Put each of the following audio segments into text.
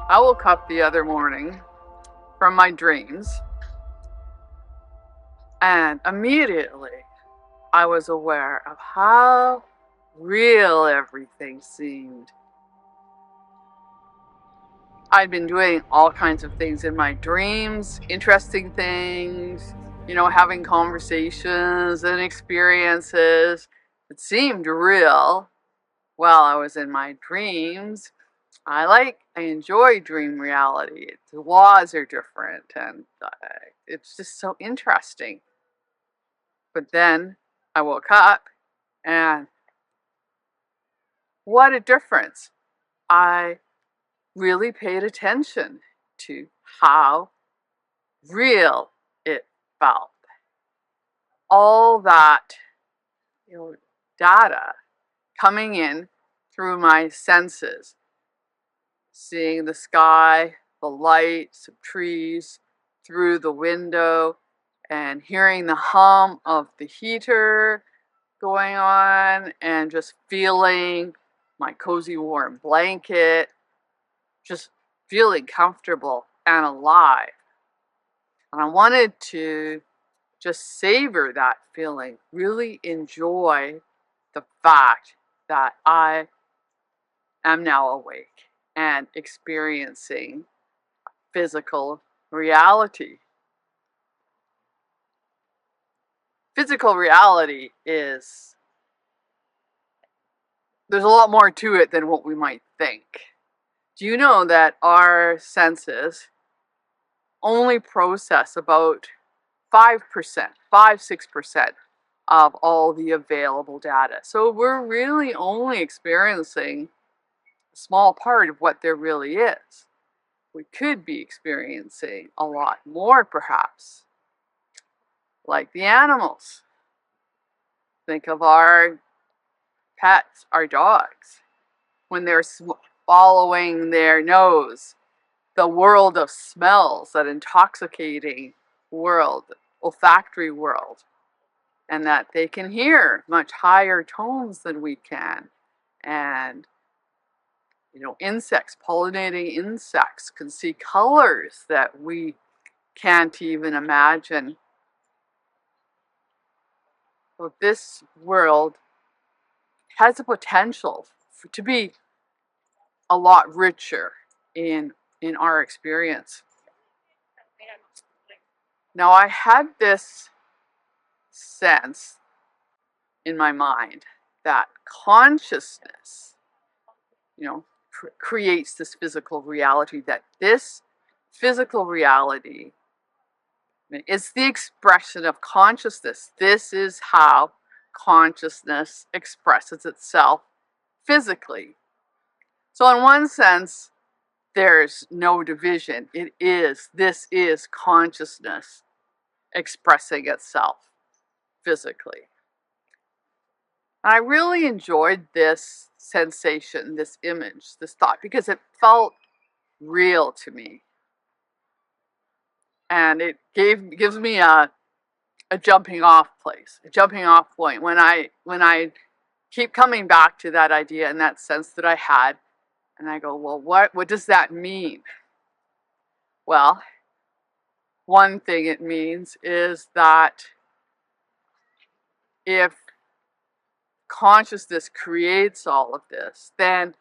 I woke up the other morning from my dreams, and immediately I was aware of how real everything seemed. I'd been doing all kinds of things in my dreams, interesting things, having conversations and experiences that seemed real while I was in my dreams. I enjoy dream reality. The laws are different, and it's just so interesting. But then I woke up, and what a difference. I really paid attention to how real it felt. All that, data coming in through my senses, seeing the sky, the lights of trees through the window, and hearing the hum of the heater going on, and just feeling my cozy warm blanket, just feeling comfortable and alive. And I wanted to just savor that feeling, really enjoy the fact that I am now awake and experiencing physical reality. Physical reality there's a lot more to it than what we might think. Do you know that our senses only process about 5%, 6% of all the available data? So we're really only experiencing a small part of what there really is. We could be experiencing a lot more, perhaps, like the animals. Think of our pets, our dogs, when they're following their nose, the world of smells, that intoxicating world, olfactory world, and that they can hear much higher tones than we can. And insects, pollinating insects, can see colors that we can't even imagine. So this world has the potential to be a lot richer in our experience. Now, I had this sense in my mind that consciousness, creates this physical reality, that this physical reality is the expression of consciousness. This is how consciousness expresses itself physically. So in one sense, there's no division. This is consciousness expressing itself physically. And I really enjoyed this sensation, this image, this thought, because it felt real to me. And it gives me a jumping off place, a jumping off point. When I keep coming back to that idea and that sense that I had, and I go, well, what does that mean? Well, one thing it means is that if consciousness creates all of this, then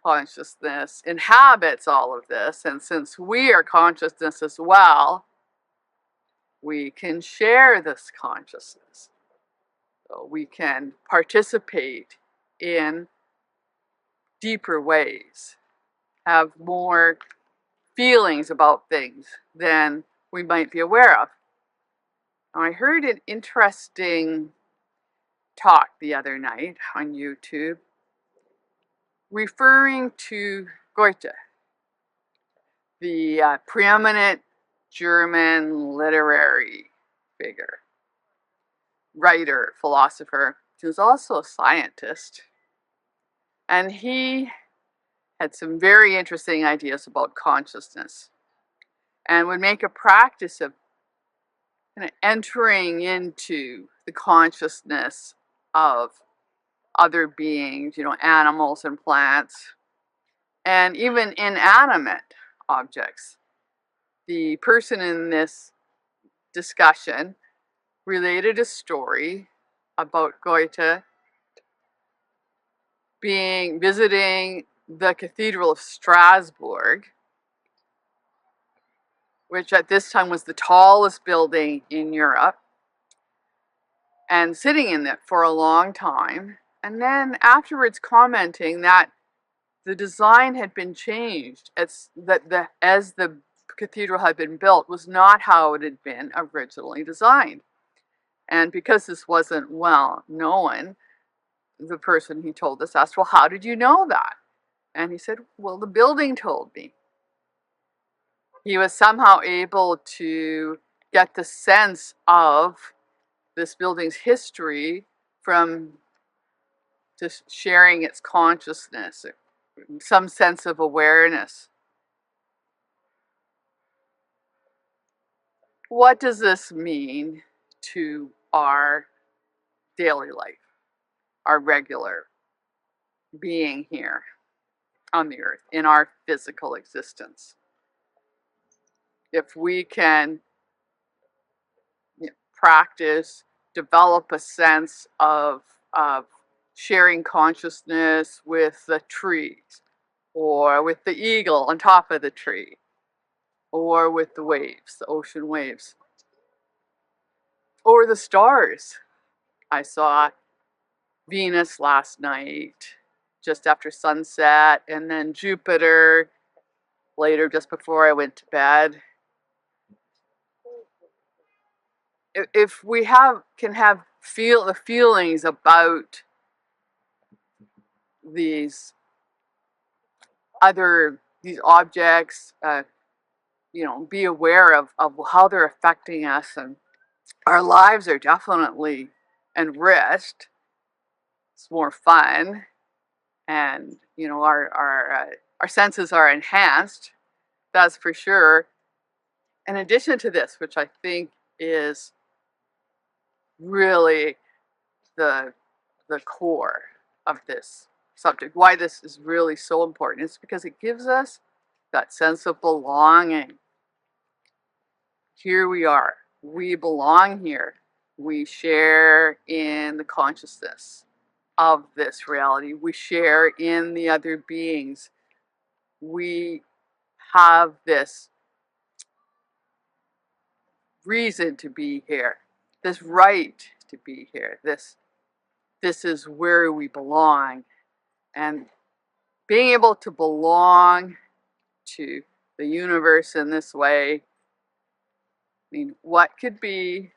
consciousness inhabits all of this. And since we are consciousness as well, we can share this consciousness. So we can participate in deeper ways, have more feelings about things than we might be aware of. Now, I heard an interesting talk the other night on YouTube referring to Goethe, the preeminent German literary figure, writer, philosopher, who's also a scientist. And he had some very interesting ideas about consciousness and would make a practice of kind of entering into the consciousness of other beings, animals and plants, and even inanimate objects. The person in this discussion related a story about Goethe visiting the Cathedral of Strasbourg, which at this time was the tallest building in Europe, and sitting in it for a long time, and then afterwards commenting that the design had been changed, as the cathedral had been built was not how it had been originally designed. And because this wasn't well known, the person he told this asked, well, how did you know that? And he said, well, the building told me. He was somehow able to get the sense of this building's history from just sharing its consciousness, some sense of awareness. What does this mean to our daily life, our regular being here on the earth, in our physical existence? If we can practice, develop a sense of sharing consciousness with the trees, or with the eagle on top of the tree, or with the waves, the ocean waves, or the stars. I saw Venus last night, just after sunset, and then Jupiter later, just before I went to bed. If we can feel the feelings about these objects, be aware of how they're affecting us, and our lives are definitely enriched. It's more fun, and our senses are enhanced. That's for sure. In addition to this, which I think is really the core of this subject, why this is really so important, is because it gives us that sense of belonging. Here we are. We belong here. We share in the consciousness of this reality. We share in the other beings. We have this reason to be here, this right to be here. This is where we belong. And being able to belong to the universe in this way, I mean, what could be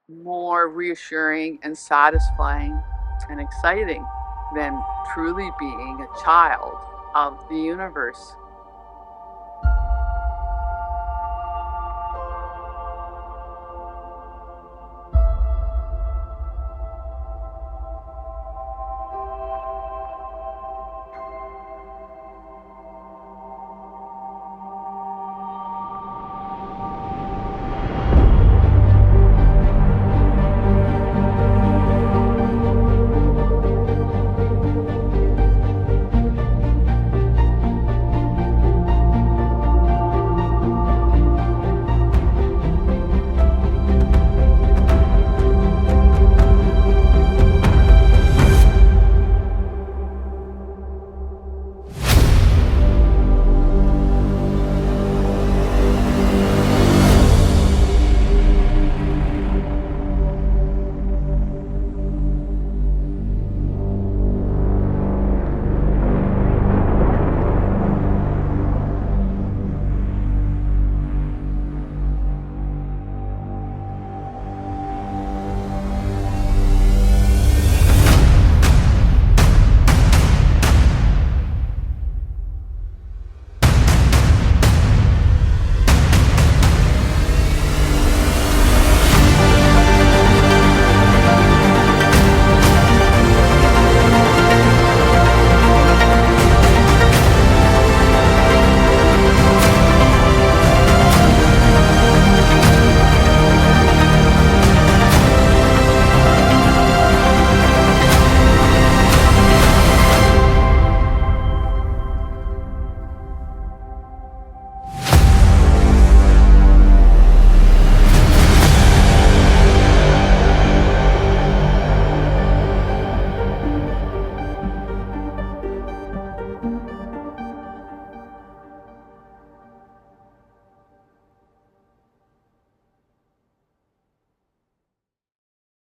more reassuring and satisfying and exciting than truly being a child of the universe?